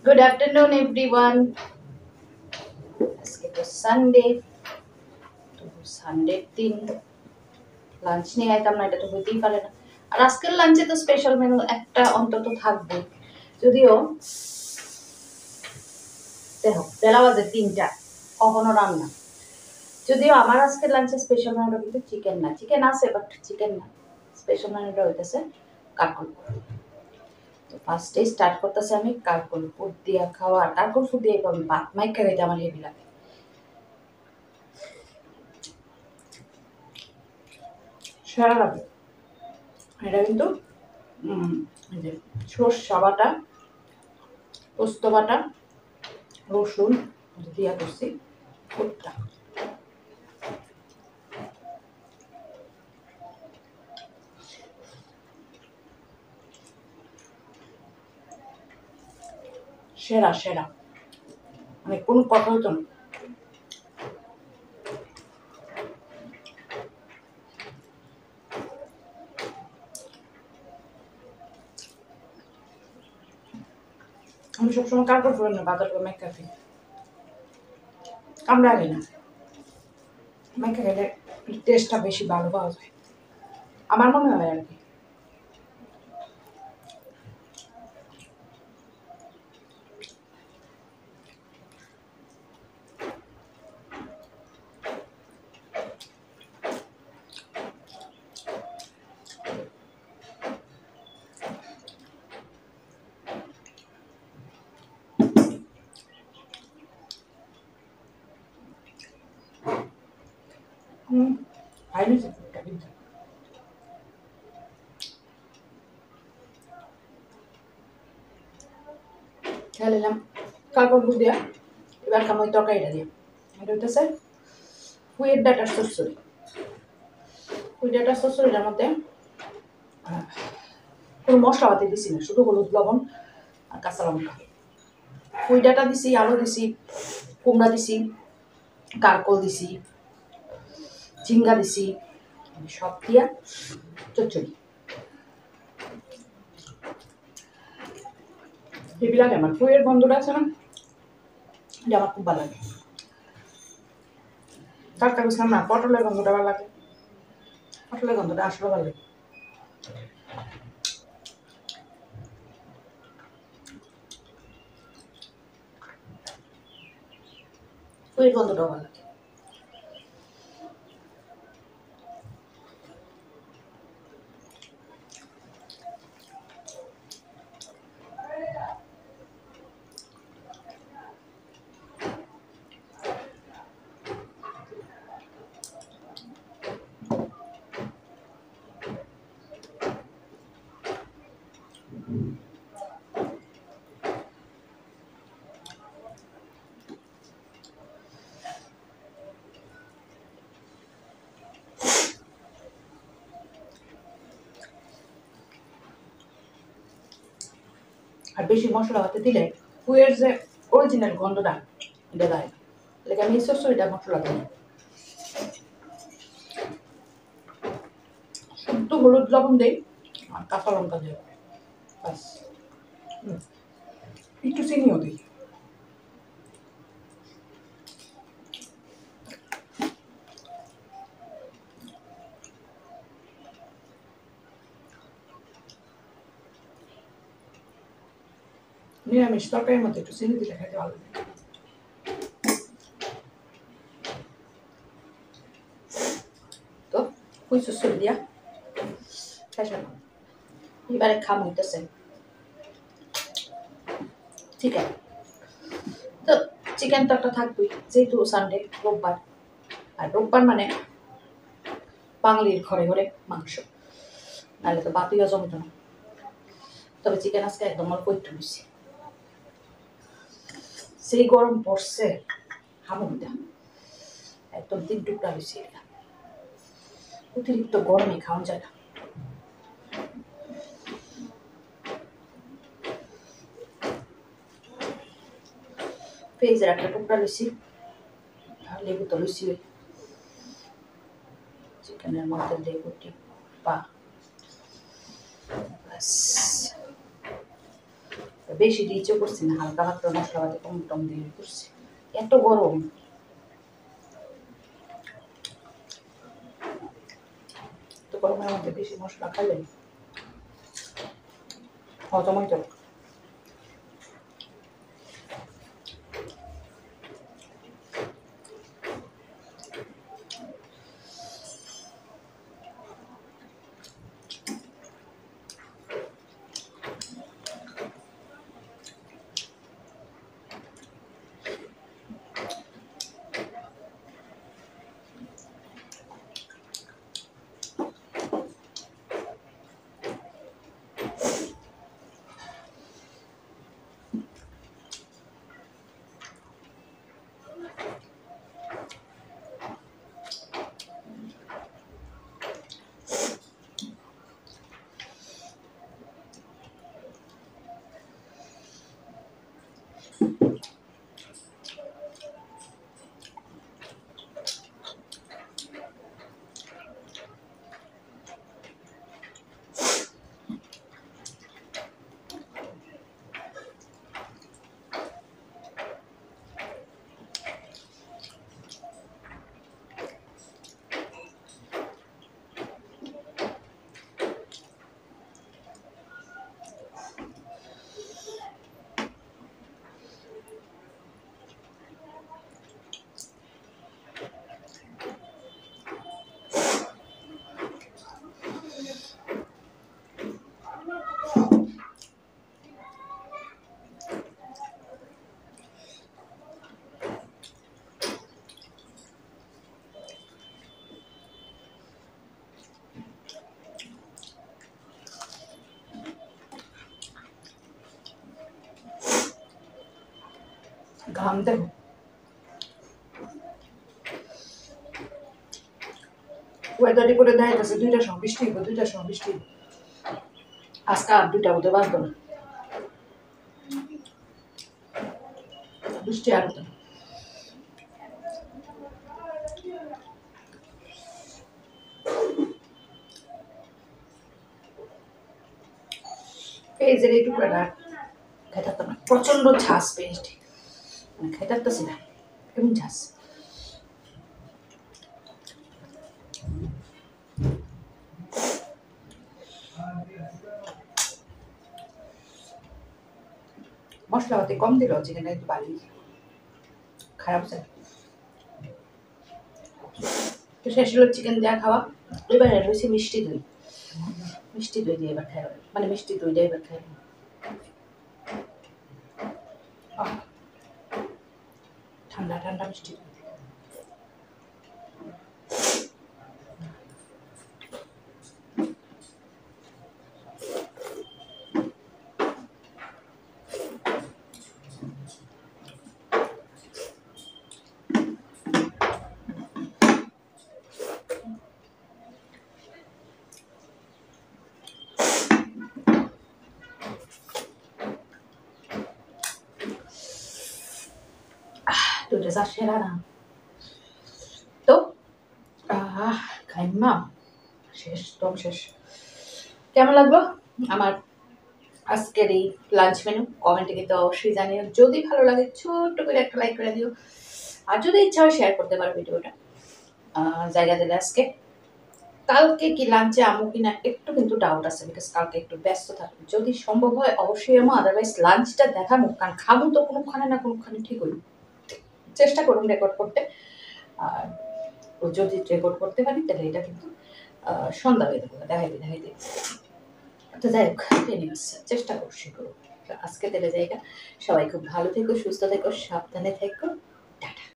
Good afternoon, everyone. আজকে তো Sunday, তো সানডের দিন লাঞ্চ নিয়ে আইতাম না, এটা তো হইতেই পারে না। আর আজকের লাঞ্চে তো স্পেশাল মেনু একটা অন্তত থাকবে। যদিও দেখো বেলা বাজে 3টা, কখনো রান্না। যদিও আমার আজকের লাঞ্চে স্পেশাল মেনুটা কিন্তু চিকেন না, চিকেন আছে বাট চিকেন না। স্পেশাল মেনুটা হইতেছে কাকল। তো ফার্স্টে স্টার্ট করতেছে আমি কাকল ফুড দিয়া খাওয়া। কাকল ফুড দিয়ে আমি ভাত মাইকা খাইতে আমার হেভি লাগে। সারা লাগে এটা কিন্তু এই যে সরষা বাটা, পোস্ত বাটা, রসুন দিয়া করছি ফুটটা। সেরা সেরা, মানে কোনো কথা হতো না। আমি সবসময় কার করে না বাজার করে মেকা খাই, কামড়া আগে না। মেকা খেলে টেস্টটা বেশি ভালো পাওয়া যায় আমার মনে হয় আর কি। খাইনি সে ফুটটা কিন্তু খেয়ে নিলাম কাকর ফুট দিয়া। এবার খামোই তরকারিটা দিয়ে। এটা হইতেছে ফুয়ের ডাটার চচ্চড়ি। ফুই ডাটার চচ্চড়িটার মধ্যে কোনো মশলাপাতি দিছি না, শুধু হলুদ লবণ আর কাঁচা লঙ্কা। পুঁই ডাঁটা দিছি, আলু দিছি, কুমড়া দিছি, কারকল দিছি, ঝিঙ্গা দিছি, সব দিয়া চচ্চড়ি। হেভি লাগে আমার পুঁইয়ের গন্ধটা আছে না, এটা আমার খুব ভালো লাগে। টাটকা বুঝলাম না, পটলের গন্ধটা ভালো লাগে, পটলের গন্ধটা আসলে ভালো লাগে। পুঁইয়ের গন্ধটাও ভালো লাগে। আর বেশি মশলা হতে দিলে পুঁইয়ের যে অরিজিনাল গন্ধটা এটা দেয়, লেগে আমি এই চচ্চড়িটা মশলা দিই। শুদ্ধ হলুদ লবণ দিই আর কাঁচা লঙ্কা দিই, বাস। একটু চিনিও দিই। নিরামিষ তরকারির মধ্যে একটু চিনি দিলে খেতে ভালো লাগে। তো পুঁই চচ্চড়ি দিয়া শেষ হলো। এবারে খাম হইতেছে চিকেন। তো চিকেন তো একটা থাকবেই, যেহেতু সানডে, রোববার। আর রোববার মানে বাঙালির ঘরে ঘরে মাংস, নাহলে তো বাতিও জমতো না। তবে চিকেন আজকে একদম অল্প একটু বেশি, সেই গরম পড়ছে হামুটা একদম 3 টুকরা বেশি। এটা অতিরিক্ত গরমে খাওয়া যায় না। পেঁয়াজের একটা টুকরা লইছি, লেবু তো লইছি, চিকেনের মধ্যে লেবু টিপা, ব্যাস। বেশি রিচও করছি না, হালকা মাত্র মশলাপাতি কম টম দিয়ে করছি। এত গরম, তো গরমের মধ্যে বেশি মশলা খাইলে হজমই তো। ঘাম দেখো, ওয়েদার রিপোর্টে দেখা যাচ্ছে 2টার সময় বৃষ্টি হইব, 2টার সময় বৃষ্টি হইব। আজকে আর 2টা হতে পারতো না, বৃষ্টি আর হতো না। পেঁয়াজের এই টুকরাটা খেতে পারতাম না, প্রচন্ড ঝাঁস পেঁয়াজটি, মানে খেতে পারতেছি না, কেমন ঝাঁস। মশলাপাতি কম দিল, চিকেনটা একটু বাড়ি খারাপ যায়। তো শেষ হলো চিকেন দেওয়া খাওয়া। এবার রয়েছে মিষ্টি দই, মিষ্টি দই দিয়ে এবার খাই, মানে মিষ্টি দই দিয়ে এবার খাই। ঠান্ডা ঠান্ডা মিষ্টি দই। দুটো যা সেরা না, তো খাইমা শেষ, দম শেষ। কেমন লাগলো আমার আজকের এই লাঞ্চ মেনু? কমেন্টে কিন্তু অবশ্যই জানিও। যদি ভালো লাগে ছোট্ট করে একটা লাইক করে দিও, আর যদি ইচ্ছা হয় শেয়ার করতে পারো ভিডিওটা। জায়গা দিলে আজকে, কালকে কি লাঞ্চে আমো কিনা একটু কিন্তু ডাউট আছে, বিকজ কালকে একটু ব্যস্ত থাকবে। যদি সম্ভব হয় অবশ্যই আমো, আদারওয়াইজ লাঞ্চটা দেখাবো, কারণ খাবো তো কোনোখানে না কোনোখানে ঠিক হইল। চেষ্টা করুন রেকর্ড করতে, আর যদি রেকর্ড করতে পারি তাহলে এটা কিন্তু সন্ধ্যা হয়ে যাবে, দেখাইতে। তো যাই হোক, চেষ্টা করছি করবো। আজকে তাহলে জায়গা, সবাই খুব ভালো থেকো, সুস্থ থেকো, সাবধানে থেকো। টাটা।